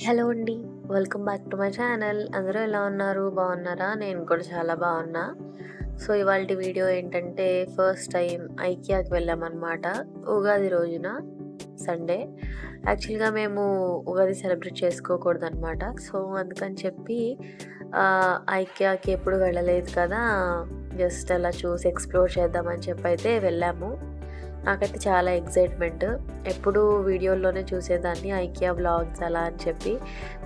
Hello అండి. Welcome back to my channel. అందరూ ఎలా ఉన్నారు? బాగున్నారా? నేను కూడా చాలా బాగున్నా. సో, ఇవాల్టి వీడియో ఏంటంటే ఫస్ట్ టైం ఐకియాకి వెళ్ళామన్నమాట. ఉగాది రోజున సండే. యాక్చువల్‌గా మేము ఉగాది సెలబ్రేట్ చేసుకోకూడదనమాట. సో, అందుకని చెప్పి ఐకియాకి ఎప్పుడు వెళ్ళలేదు కదా! జస్ట్ అలా చూసి ఎక్స్‌ప్లోర్ చేద్దామని చెప్పైతే వెళ్ళాము. నాకైతే చాలా ఎక్సైట్‌మెంట్. ఎప్పుడూ వీడియోల్లోనే చూసేదాన్ని ఐకియా వ్లాగ్స్ అలా అని చెప్పి.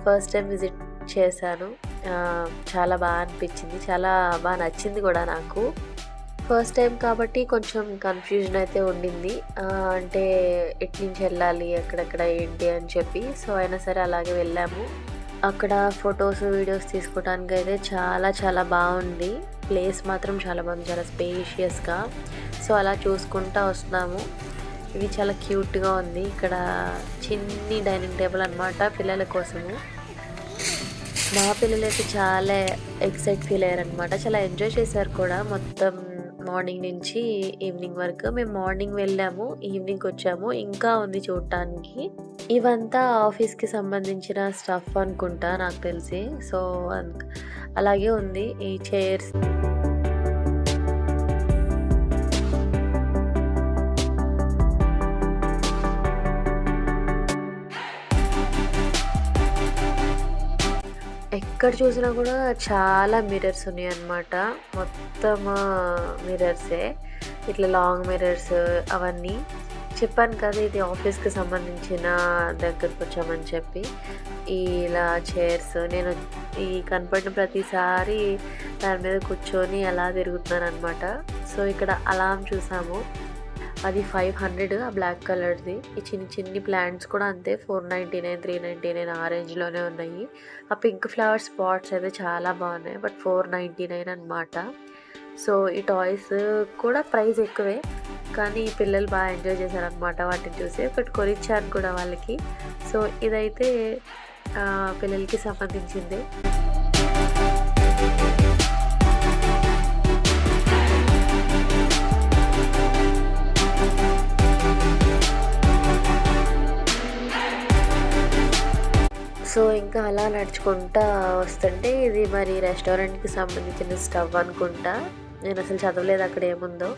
ఫస్ట్ టైం విజిట్ చేశాను. చాలా అనిపించింది. చాలా నచ్చింది కూడా నాకు. ఫస్ట్ టైం కాబట్టి కొంచెం కన్‌ఫ్యూజన్ అయితే ఉండింది. అంటే ఎట్నుంచి వెళ్ళాలి? ఎక్కడెక్కడ ఏంటి అని చెప్పి. సో, అయినా సరే అలాగే వెళ్ళాము. అక్కడ ఫొటోస్, వీడియోస్ తీసుకోవడానికైతే చాలా బాగుంది. ప్లేస్ మాత్రం చాలా బాగుంది. చాలా స్పేషియస్‌గా. సో, అలా చూసుకుంటా వస్తున్నాము. ఇది చాలా క్యూట్‌గా ఉంది. ఇక్కడ చిన్ని డైనింగ్ టేబుల్ అనమాట పిల్లల కోసము. మా పిల్లలైతే చాలా ఎక్సైట్ ఫీల్ అయ్యారనమాట. చాలా ఎంజాయ్ చేశారు కూడా మొత్తం మార్నింగ్ నుంచి ఈవినింగ్ వరకు. మేము మార్నింగ్ వెళ్ళాము, ఈవినింగ్ వచ్చాము. ఇంకా ఉంది చూడటానికి. ఇవంతా ఆఫీస్‌కి సంబంధించిన స్టఫ్ అనుకుంటా నాకు తెలిసి. సో, అలాగే ఉంది ఈ చైర్స్. ఎక్కడ చూసినా కూడా చాలా మిర్రర్స్ ఉన్నాయన్నమాట. మొత్తం మిర్రర్సే. ఇట్లా లాంగ్ మిర్రర్స్ అవన్నీ. చెప్పాను కదా ఇది ఆఫీస్‌కి సంబంధించిన దగ్గరకొచ్చామని చెప్పి. ఇలా చైర్స్ నేను కనపడిన ప్రతిసారి దాని మీద కూర్చొని అలా తిరుగుతున్నాననమాట. సో, ఇక్కడ అలారం చూసాము. అది 500 ఆ బ్లాక్ కలర్‌ది. ఈ చిన్ని ప్లాంట్స్ కూడా అంతే 499, 399 ఆ రేంజ్‌లోనే ఉన్నాయి. ఆ పింక్ ఫ్లవర్ స్పాట్స్ అయితే చాలా బాగున్నాయి. బట్ 499 అనమాట. సో, ఈ టాయ్స్ కూడా ప్రైస్ ఎక్కువే. కానీ పిల్లలు ఎంజాయ్ చేశారనమాట వాటిని చూసి. ఒకటి కొనిచ్చాను కూడా వాళ్ళకి. సో, ఇదైతే పిల్లలకి సంబంధించిందే. సో, ఇంకా అలా నడుచుకుంటా వస్తుంటే ఇది మరి రెస్టారెంట్‌కి సంబంధించిన స్టవ్ అనుకుంటా. నేనసలు చదవలేదు అక్కడ ఏముందో.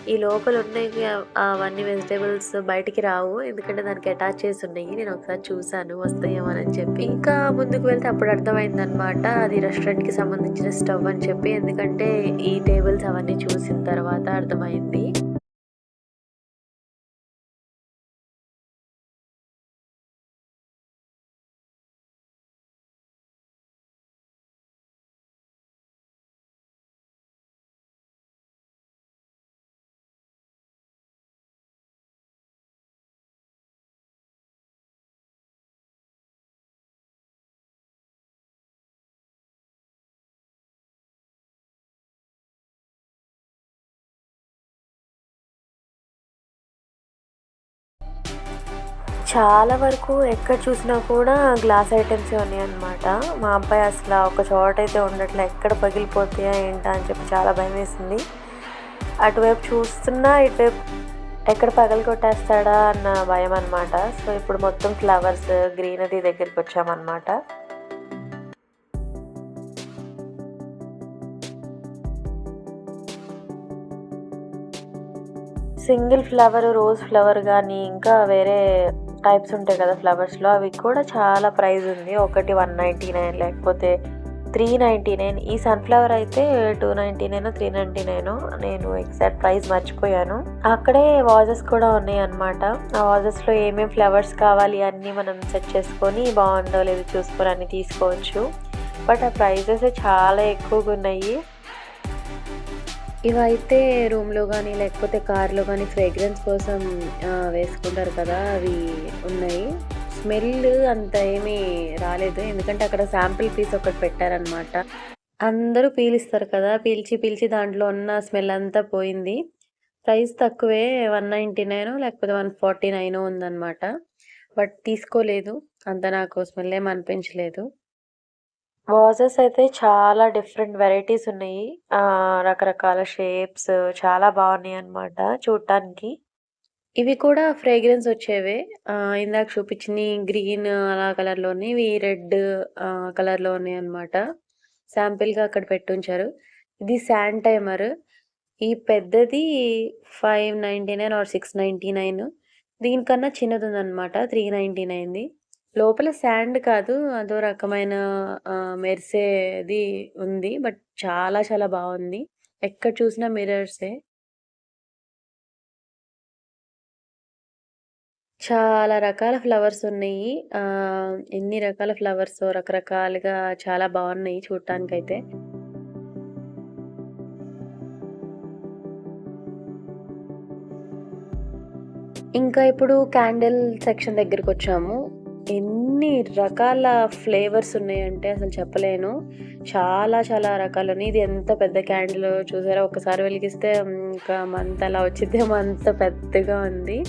ఈ లోపల ఉన్నాయి అవన్నీ వెజిటబుల్స్ బయటికి రావు. ఎందుకంటే దానికి అటాచ్ చేసి ఉన్నాయి. నేను ఒకసారి చూసాను వస్తాయేమోనని చెప్పి. ఇంకా ముందుకు వెళ్తే అప్పుడు అర్థమైందనమాట అది రెస్టారెంట్‌కి సంబంధించిన స్టవ్ అని చెప్పి. ఎందుకంటే ఈ టేబుల్స్ అవన్నీ చూసిన తర్వాత అర్థమైంది. చాలా వరకు ఎక్కడ చూసినా కూడా గ్లాస్ ఐటెమ్సే ఉన్నాయన్నమాట. మా అబ్బాయి అసలు ఒక చోటైతే ఉండట్లే. ఎక్కడ పగిలిపోతాయా ఏంటా అని చెప్పి చాలా భయమేసింది. అటువైపు చూస్తున్నా ఇటువైపు ఎక్కడ కొట్టేస్తాడా అన్న భయం అనమాట. సో, ఇప్పుడు మొత్తం ఫ్లవర్స్, గ్రీనరీ దగ్గరికి వచ్చామన్నమాట. సింగిల్ ఫ్లవర్, రోజ్ ఫ్లవర్ కానీ ఇంకా వేరే టైప్స్ ఉంటాయి కదా ఫ్లవర్స్‌లో, అవి కూడా చాలా ప్రైస్ ఉంది. ఒకటి 199 లేకపోతే 399. ఈ సన్‌ఫ్లవర్ అయితే 299, 399 నేను ఎగ్జాక్ట్ ప్రైస్ మర్చిపోయాను. అక్కడే వాజెస్ కూడా ఉన్నాయన్నమాట. ఆ వాజెస్‌లో ఏమేమి ఫ్లవర్స్ కావాలి అన్నీ మనం సెట్ చేసుకొని బాగుందో లేదో చూసుకొని అన్నీ తీసుకోవచ్చు. బట్ ఆ ప్రైజెస్ చాలా ఎక్కువగా ఉన్నాయి. ఇవైతే రూమ్‌లో గానీ, లేకపోతే కార్‌లో గానీ ఫ్రేగ్రెన్స్ కోసం వేసుకుంటారు కదా! అవి ఉన్నాయి. స్మెల్ అంత ఏమీ రాలేదు. ఎందుకంటే అక్కడ శాంపిల్ పీస్ ఒకటి పెట్టారనమాట. అందరూ పీలుస్తారు కదా! పీల్చి దాంట్లో ఉన్న స్మెల్ అంతా పోయింది. ప్రైస్ తక్కువే 199 లేకపోతే 149 ఉందనమాట. బట్ తీసుకోలేదు. అంత నాకు స్మెల్ ఏమి అనిపించలేదు. వాజెస్ అయితే చాలా డిఫరెంట్ వెరైటీస్ ఉన్నాయి. రకరకాల షేప్స్ చాలా బాగున్నాయన్నమాట చూడటానికి. ఇవి కూడా ఫ్రేగ్రెన్స్ వచ్చేవే. ఇందాక చూపించినయి గ్రీన్ అలా కలర్‌లోని, ఇవి రెడ్ కలర్‌లో ఉన్నాయన్నమాట. శాంపిల్‌గా అక్కడ పెట్టుంచారు. ఇది శాంటైమర్. ఈ పెద్దది 599 ఆర్ 699. దీనికన్నా చిన్నదుందనమాట 399ది. లోపల శాండ్ కాదు. అదో రకమైన మెరిసేది ఉంది. బట్ చాలా చాలా బావుంది. ఎక్కడ చూసినా మిర్రర్సే. చాలా రకాల ఫ్లవర్స్ ఉన్నాయి. ఎన్ని రకాల ఫ్లవర్సో రకరకాలుగా చాలా బావున్నాయి చూడటానికైతే. ఇంకా ఇప్పుడు క్యాండిల్ సెక్షన్ దగ్గరికొచ్చాము. ఎన్ని రకాల ఫ్లేవర్స్ ఉన్నాయంటే అసలు చెప్పలేను. చాలా చాలా రకాలున్నాయి. ఇది ఎంత పెద్ద క్యాండిలో చూసారా? ఒక్కసారి వెలిగిస్తే ఇంకా మంత్ అలా వచ్చిద్దేమో అంత పెద్దగా ఉంది.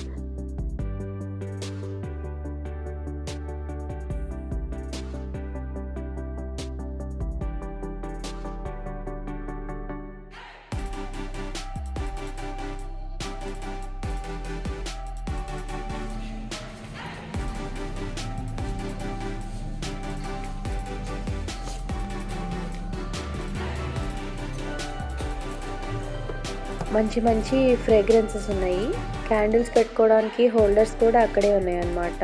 మంచి మంచి ఫ్రేగ్రెన్సెస్ ఉన్నాయి. క్యాండిల్స్ పెట్టుకోవడానికి హోల్డర్స్ కూడా అక్కడే ఉన్నాయన్నమాట.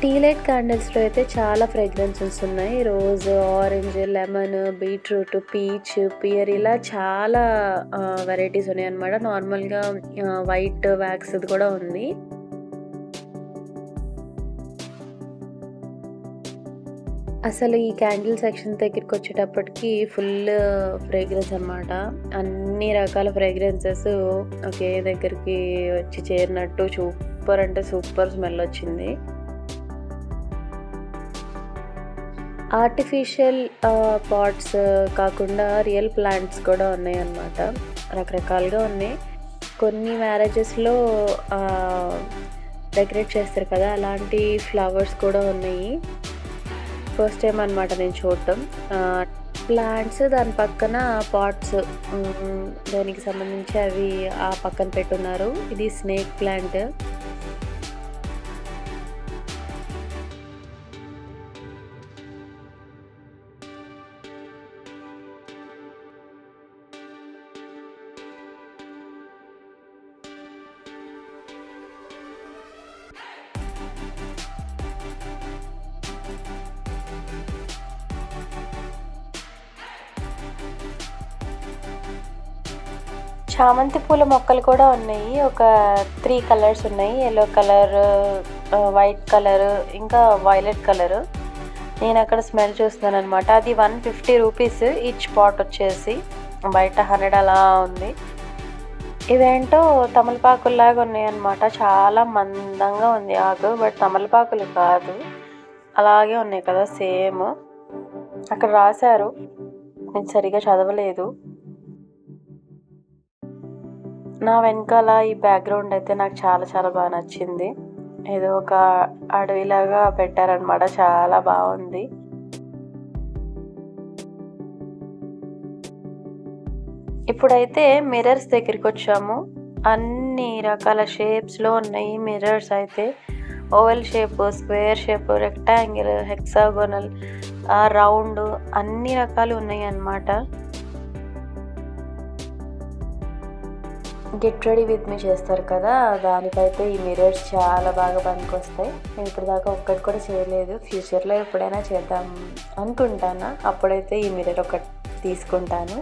టీ లైట్ క్యాండిల్స్‌లో అయితే చాలా ఫ్రేగ్రెన్సెస్ ఉన్నాయి. Rose, orange, lemon, beetroot, peach, pear ఇలా చాలా వెరైటీస్ ఉన్నాయన్నమాట. నార్మల్‌గా వైట్ వ్యాక్స్‌ది కూడా ఉంది. అసలు ఈ క్యాండిల్ సెక్షన్ దగ్గరికొచ్చేటప్పటికి ఫుల్ ఫ్రేగ్రెన్స్ అనమాట. అన్ని రకాల ఫ్రేగ్రెన్సెస్ ఒకే దగ్గరికి వచ్చి చేరినట్టు సూపర్ అంటే సూపర్ స్మెల్ వచ్చింది. ఆర్టిఫిషియల్ పాట్స్ కాకుండా రియల్ ప్లాంట్స్ కూడా ఉన్నాయన్నమాట. రకరకాలుగా ఉన్నాయి. కొన్ని మ్యారేజెస్‌లో డెకరేట్ చేస్తారు కదా! అలాంటి ఫ్లవర్స్ కూడా ఉన్నాయి. ఫస్ట్ టైం అనమాట నేను చూడటం. ప్లాంట్స్ దాని పక్కన పాట్స్ దానికి సంబంధించి అవి ఆ పక్కన పెట్టున్నారు. ఇది స్నేక్ ప్లాంట్. చామంతి పూల మొక్కలు కూడా ఉన్నాయి. ఒక 3 కలర్స్ ఉన్నాయి. యెల్లో కలర్, వైట్ కలర్, ఇంకా వైలెట్ కలర్. నేను అక్కడ స్మెల్ చూస్తున్నాను అనమాట. అది 150 రూపీస్ ఈచ్ పాట్ వచ్చేసి. బయట 100 అలా ఉంది. ఇవేంటో తమలపాకుల్లాగా ఉన్నాయన్నమాట. చాలా మందంగా ఉంది ఆకు. బట్ తమలపాకులు కాదు. అలాగే ఉన్నాయి కదా సేమ్. అక్కడ రాశారు. నేను సరిగా చదవలేదు. నా వెనకాల ఈ బ్యాక్గ్రౌండ్ అయితే నాకు చాలా చాలా బాగా నచ్చింది. ఏదో ఒక అడవిలాగా పెట్టారనమాట. చాలా బాగుంది. ఇప్పుడైతే మిర్రర్స్ దగ్గరికి వచ్చాము. అన్ని రకాల షేప్స్లో ఉన్నాయి మిర్రర్స్ అయితే. Oval shape, square shape, rectangle, hexagonal, round అన్ని రకాలు ఉన్నాయి అన్నమాట. గెట్ రెడీ విత్ మీ చేస్తారు కదా, దానికైతే ఈ మిర్రర్స్ చాలా బాగా పనికొస్తాయి. నేను ఇప్పుడు దాకా ఒక్కటి కూడా చేయలేదు. ఫ్యూచర్లో ఎప్పుడైనా చేద్దాం అనుకుంటాను. అప్పుడైతే ఈ మిర్రర్ ఒకటి తీసుకుంటాను.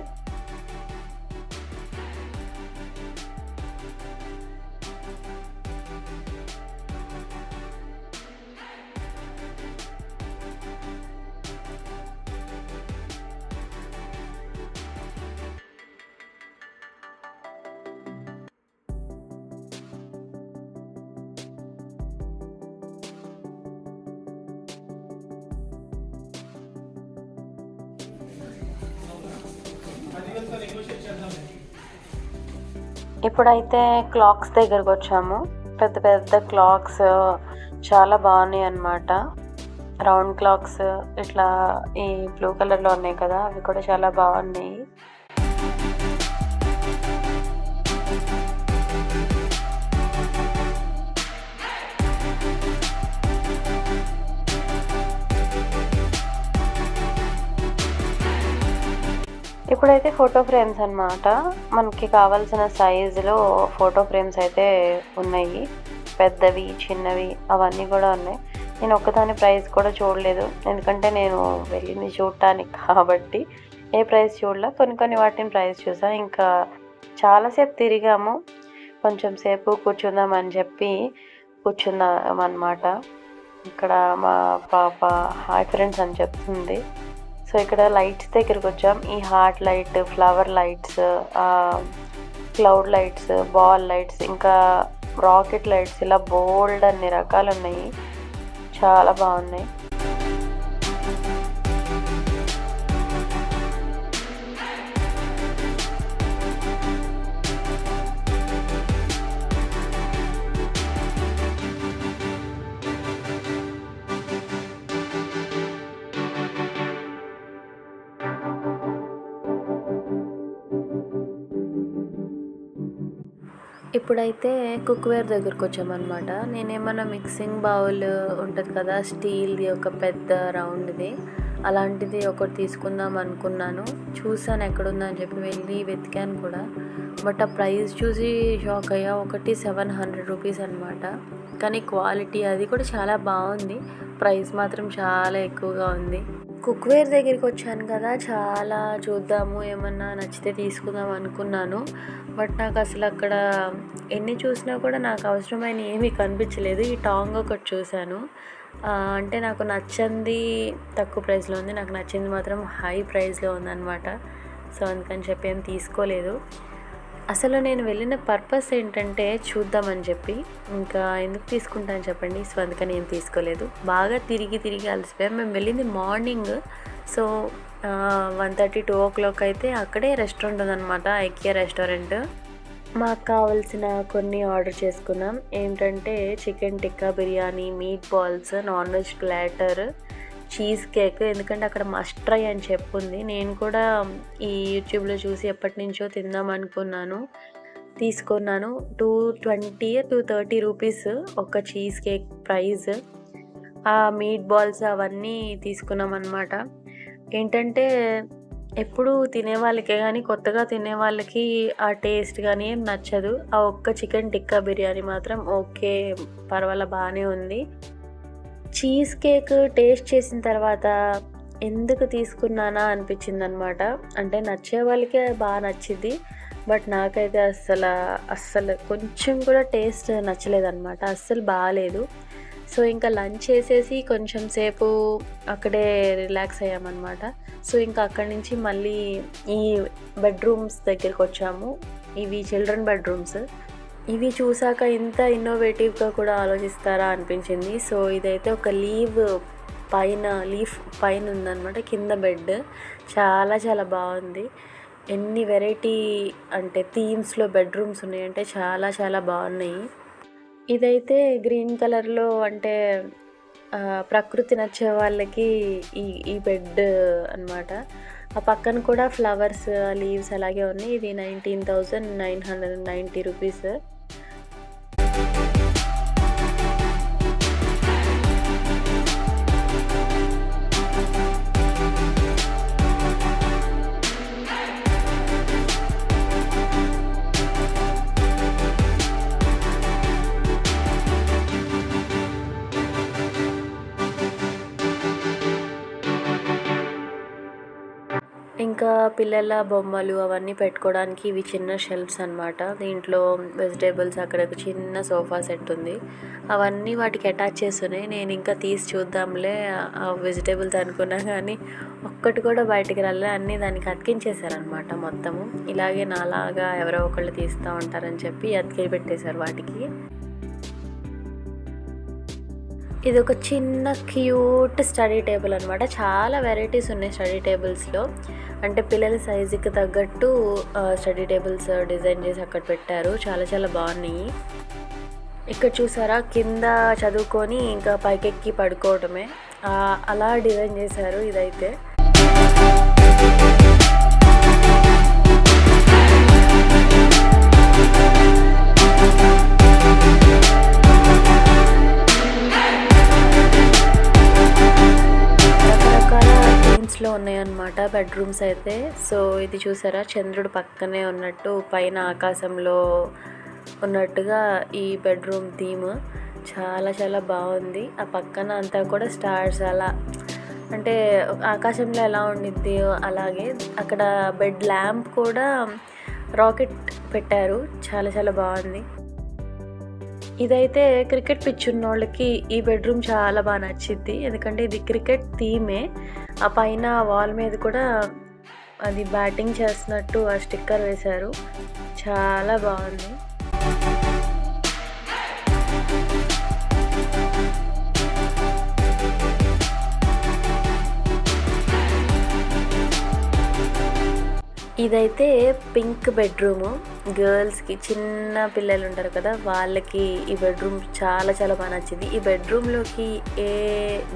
ఇప్పుడైతే క్లాక్స్ దగ్గరకు వచ్చాము. పెద్ద పెద్ద క్లాక్స్ చాలా బాగున్నాయి అన్నమాట. రౌండ్ క్లాక్స్ ఇట్లా ఈ బ్లూ కలర్లో ఉన్నాయి కదా, అవి కూడా చాలా బాగున్నాయి. ఇప్పుడైతే ఫోటో ఫ్రేమ్స్ అనమాట. మనకి కావాల్సిన సైజులో ఫోటో ఫ్రేమ్స్ అయితే ఉన్నాయి. పెద్దవి, చిన్నవి అవన్నీ కూడా ఉన్నాయి. నేను ఒక్కదాని ప్రైస్ కూడా చూడలేదు, ఎందుకంటే నేను వెళ్ళింది చూడటానికి కాబట్టి ఏ ప్రైస్ చూడలే. కొన్ని వాటిని ప్రైస్ చూసా. ఇంకా చాలాసేపు తిరిగాము, కొంచెం సేపు కూర్చుందామని చెప్పి కూర్చుందాం అన్నమాట. ఇక్కడ మా పాప హాయ్ ఫ్రెండ్స్ అని చెప్తుంది. సో ఇక్కడ లైట్స్ దగ్గరికి వచ్చాం. ఈ heart light, flower lights, cloud lights, ball lights, ఇంకా రాకెట్ లైట్స్, ఇలా బోల్డ్ అన్ని రకాలు ఉన్నాయి. చాలా బాగున్నాయి. ఇప్పుడైతే కుక్వేర్ దగ్గరకు వచ్చామన్నమాట. నేనేమన్నా మిక్సింగ్ బౌల్ ఉంటుంది కదా, స్టీల్ది ఒక పెద్ద రౌండ్ది, అలాంటిది ఒకటి తీసుకుందాం అనుకున్నాను. చూసాను ఎక్కడుందని చెప్పి వెళ్ళి వెతికాను కూడా. బట్ ఆ ప్రైస్ చూసి షాక్ అయ్యా. ఒకటి 700 రూపీస్ అనమాట. కానీ క్వాలిటీ అది కూడా చాలా బాగుంది. ప్రైస్ మాత్రం చాలా ఎక్కువగా ఉంది. కుక్వేర్ దగ్గరికి వచ్చాను కదా, చాలా చూద్దాము, ఏమన్నా నచ్చితే తీసుకుందాం అనుకున్నాను. బట్ నాకు అసలు అక్కడ ఎన్ని చూసినా కూడా నాకు అవసరమైన ఏమీ కనిపించలేదు. ఈ టాంగ్ ఒకటి చూశాను, అంటే నాకు నచ్చింది తక్కువ ప్రైస్లో ఉంది, నాకు నచ్చింది మాత్రం హై ప్రైస్లో ఉందన్నమాట. సో అందుకని చెప్పి ఏం తీసుకోలేదు. అసలు నేను వెళ్ళిన పర్పస్ ఏంటంటే చూద్దామని చెప్పి, ఇంకా ఎందుకు తీసుకుంటాను చెప్పండి. సో అందుకని ఏం తీసుకోలేదు. బాగా తిరిగి అలసిపోయాం. మేము వెళ్ళింది మార్నింగ్. సో 1:30, 2 o'clock అయితే అక్కడే రెస్టారెంట్ ఉందన్నమాట, ఐకియా రెస్టారెంట్. మాకు కావాల్సిన కొన్ని ఆర్డర్ చేసుకున్నాం. ఏంటంటే chicken tikka biryani, meat balls, non veg platter, cheese cake. ఎందుకంటే అక్కడ మస్ట్ ట్రై అని చెప్పుంది. నేను కూడా ఈ యూట్యూబ్లో చూసి ఎప్పటి నుంచో తిందాం అనుకున్నాను, తీసుకున్నాను. 220, 230 రూపీస్ ఒక చీజ్ కేక్ ప్రైస్. ఆ మీట్ బాల్స్ అవన్నీ తీసుకున్నాం అన్నమాట. ఏంటంటే ఎప్పుడు తినే వాళ్ళకే కానీ కొత్తగా తినే వాళ్ళకి ఆ టేస్ట్ కానీ ఏం నచ్చదు. ఆ ఒక్క చికెన్ టిక్కా బిర్యానీ మాత్రం ఓకే, పర్వాలే, బాగానే ఉంది. చీజ్ కేక్ టేస్ట్ చేసిన తర్వాత ఎందుకు తీసుకున్నానా అనిపించింది అనమాట. అంటే నచ్చే వాళ్ళకే బాగా నచ్చింది, బట్ నాకైతే అస్సలు కొంచెం కూడా టేస్ట్ నచ్చలేదన్నమాట, అస్సలు బాగాలేదు. సో ఇంకా లంచ్ చేసేసి కొంచెం సేపు అక్కడే రిలాక్స్ అయ్యామన్నమాట. సో ఇంకా అక్కడి నుంచి మళ్ళీ ఈ బెడ్రూమ్స్ దగ్గరికి వచ్చాము. ఇవి చిల్డ్రన్ బెడ్రూమ్స్. ఇవి చూసాక ఇంత ఇన్నోవేటివ్గా కూడా ఆలోచిస్తారా అనిపించింది. సో ఇదైతే ఒక లీఫ్ పైన ఉందన్నమాట, కింద బెడ్. చాలా బాగుంది. ఎన్ని వెరైటీ అంటే థీమ్స్లో బెడ్రూమ్స్ ఉన్నాయంటే చాలా బాగున్నాయి. ఇదైతే గ్రీన్ కలర్లో, అంటే ప్రకృతి నచ్చే వాళ్ళకి ఈ బెడ్ అన్నమాట. ఆ పక్కన కూడా ఫ్లవర్స్, లీవ్స్ అలాగే ఉన్నాయి. ఇది 19,990 రూపీస్. ఇంకా పిల్లల బొమ్మలు అవన్నీ పెట్టుకోవడానికి ఇవి చిన్న షెల్ఫ్స్ అనమాట. దీంట్లో వెజిటేబుల్స్, అక్కడ ఒక చిన్న సోఫా సెట్ ఉంది, అవన్నీ వాటికి అటాచ్ చేస్తున్నాయి. నేను ఇంకా తీసి చూద్దాంలే ఆ వెజిటేబుల్స్ అనుకున్నా, కానీ ఒక్కటి కూడా బయటికి రాలే. అన్నీ దానికి అతికించేశారనమాట మొత్తము. ఇలాగే నాలాగా ఎవరో ఒకళ్ళు తీస్తూ ఉంటారని చెప్పి అతికి పెట్టేశారు వాటికి. ఇది ఒక చిన్న క్యూట్ స్టడీ టేబుల్ అనమాట. చాలా వెరైటీస్ ఉన్నాయి స్టడీ టేబుల్స్లో. అంటే పిల్లల సైజుకి తగ్గట్టు స్టడీ టేబుల్స్ డిజైన్ చేసి అక్కడ పెట్టారు. చాలా బాగున్నాయి. ఇక్కడ చూసారా, కింద చదువుకొని ఇంకా పైకెక్కి పడుకోవడమే, అలా డిజైన్ చేశారు ఇదైతే. లో ఉన్నాయన్నమాట. అన్నమాట బెడ్రూమ్స్ అయితే. సో ఇది చూసారా, చంద్రుడు పక్కనే ఉన్నట్టు పైన ఆకాశంలో ఉన్నట్టుగా ఈ బెడ్రూమ్ థీమ్ చాలా చాలా బాగుంది. ఆ పక్కన అంతా కూడా స్టార్స్ అలా, అంటే ఆకాశంలో ఎలా ఉండిద్ది అలాగే అక్కడ బెడ్ ల్యాంప్ కూడా రాకెట్ పెట్టారు. చాలా చాలా బాగుంది. ఇదైతే క్రికెట్ పిచ్ ఉన్నోళ్ళకి ఈ బెడ్రూమ్ చాలా బాగా నచ్చింది, ఎందుకంటే ఇది క్రికెట్ థీమే. ఆ పైన వాల్ మీద కూడా అది బ్యాటింగ్ చేస్తున్నట్టు ఆ స్టిక్కర్ వేశారు. చాలా బాగుంది. ఇదైతే పింక్ బెడ్రూము. గర్ల్స్కి, చిన్న పిల్లలు ఉంటారు కదా, వాళ్ళకి ఈ బెడ్రూమ్ చాలా చాలా బాగా నచ్చింది. ఈ బెడ్రూమ్లోకి ఏ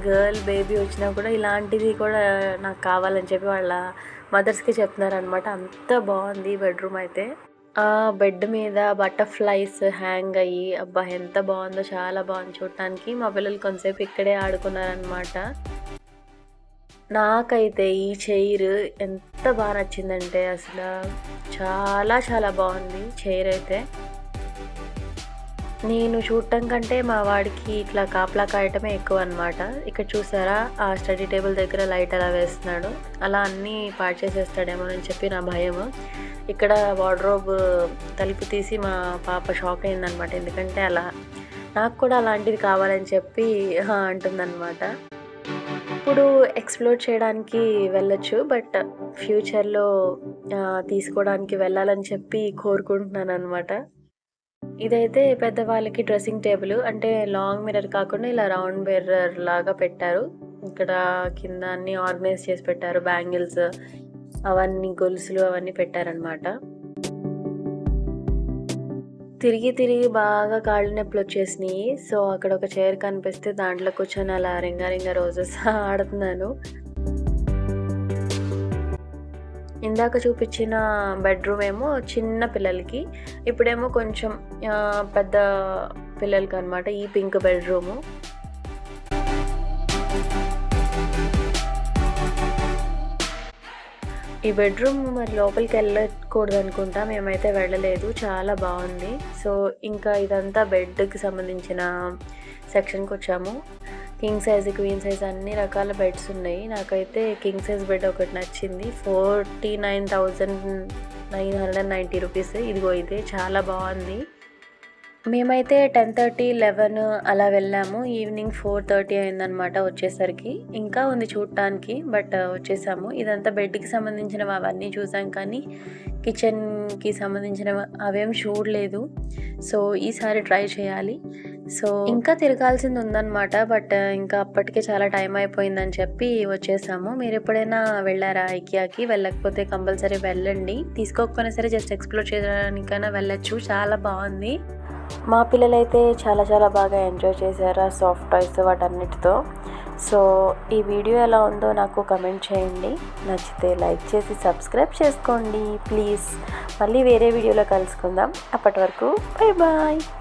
గర్ల్ బేబీ వచ్చినా కూడా ఇలాంటిది కూడా నాకు కావాలని చెప్పి వాళ్ళ మదర్స్కి చెప్తున్నారనమాట. అంత బాగుంది ఈ బెడ్రూమ్ అయితే. ఆ బెడ్ మీద బటర్ఫ్లైస్ హ్యాంగ్ అయ్యి, అబ్బా ఎంత బాగుందో, చాలా బాగుంది చూడటానికి. మా పిల్లలు కొంతసేపు ఇక్కడే ఆడుకున్నారనమాట. నాకైతే ఈ చైర్ ఎంత బాగా నచ్చిందంటే అసలు చాలా చాలా బాగుంది చైర్ అయితే. నేను చూడటం కంటే మా వాడికి ఇట్లా కాపలా కాయటమే ఎక్కువ అనమాట. ఇక్కడ చూసారా, ఆ స్టడీ టేబుల్ దగ్గర లైట్ అలా వేస్తున్నాడు. అలా అన్నీ పాడు చేసేస్తాడేమోనని చెప్పి నా భయం. ఇక్కడ వార్డ్రోబ్ తలుపు తీసి మా పాప షాక్ అయిందనమాట, ఎందుకంటే అలా నాకు కూడా అలాంటిది కావాలని చెప్పి అంటుందన్నమాట. ఇప్పుడు ఎక్స్ప్లోర్ చేయడానికి వెళ్ళొచ్చు, బట్ ఫ్యూచర్లో తీసుకోవడానికి వెళ్ళాలని చెప్పి కోరుకుంటున్నాను అనమాట. ఇదైతే పెద్దవాళ్ళకి డ్రెస్సింగ్ టేబుల్, అంటే లాంగ్ మిర్రర్ కాకుండా ఇలా రౌండ్ మిర్రర్ లాగా పెట్టారు. ఇక్కడ కింద అన్నీ ఆర్గనైజ్ చేసి పెట్టారు, బ్యాంగిల్స్ అవన్నీ, గొలుసులు అవన్నీ పెట్టారనమాట. తిరిగి తిరిగి బాగా కాళ్ళు నొప్పులు వచ్చేసినాయి. సో అక్కడ ఒక చైర్ కనిపిస్తే దాంట్లో కూర్చొని అలా రింగా రోజెస్ ఆడుతున్నాను. ఇందాక చూపించిన బెడ్రూమ్ ఏమో చిన్న పిల్లలకి, ఇప్పుడేమో కొంచెం పెద్ద పిల్లలకి అనమాట ఈ పింక్ బెడ్రూము. ఈ బెడ్రూమ్ మరి లోపలికి వెళ్ళకూడదు అనుకుంటా, మేమైతే వెళ్ళలేదు. చాలా బాగుంది. సో ఇంకా ఇదంతా బెడ్కి సంబంధించిన సెక్షన్కి వచ్చాము. కింగ్ సైజ్, క్వీన్ సైజ్ అన్ని రకాల బెడ్స్ ఉన్నాయి. నాకైతే కింగ్ సైజ్ బెడ్ ఒకటి నచ్చింది. 49,990 రూపీస్. ఇదిగో ఇదే చాలా బాగుంది. మేమైతే 10:30, 11 అలా వెళ్ళాము. ఈవినింగ్ 4:30 అయిందనమాట వచ్చేసరికి. ఇంకా ఉంది చూడటానికి, బట్ వచ్చేసాము. ఇదంతా బెడ్కి సంబంధించినవి అవన్నీ చూసాం, కానీ కిచెన్కి సంబంధించినవి అవేం చూడలేదు. సో ఈసారి ట్రై చేయాలి. సో ఇంకా తిరగాల్సింది ఉందన్నమాట, బట్ ఇంకా అప్పటికే చాలా టైం అయిపోయిందని చెప్పి వచ్చేసాము. మీరు ఎప్పుడైనా వెళ్ళారా ఐకియాకి? వెళ్ళకపోతే కంపల్సరీ వెళ్ళండి. తీసుకోకపోయినా సరే జస్ట్ ఎక్స్ప్లోర్ చేయడానికైనా వెళ్ళచ్చు, చాలా బాగుంది. మా పిల్లలైతే చాలా చాలా బాగా ఎంజాయ్ చేశారు సాఫ్ట్ టాయ్స్ వాటన్నిటితో. సో ఈ వీడియో ఎలా ఉందో నాకు కమెంట్ చేయండి. నచ్చితే లైక్ చేసి సబ్స్క్రైబ్ చేసుకోండి ప్లీజ్. మళ్ళీ వేరే వీడియోలో కలుసుకుందాం. అప్పటి వరకు బాయ్ బాయ్.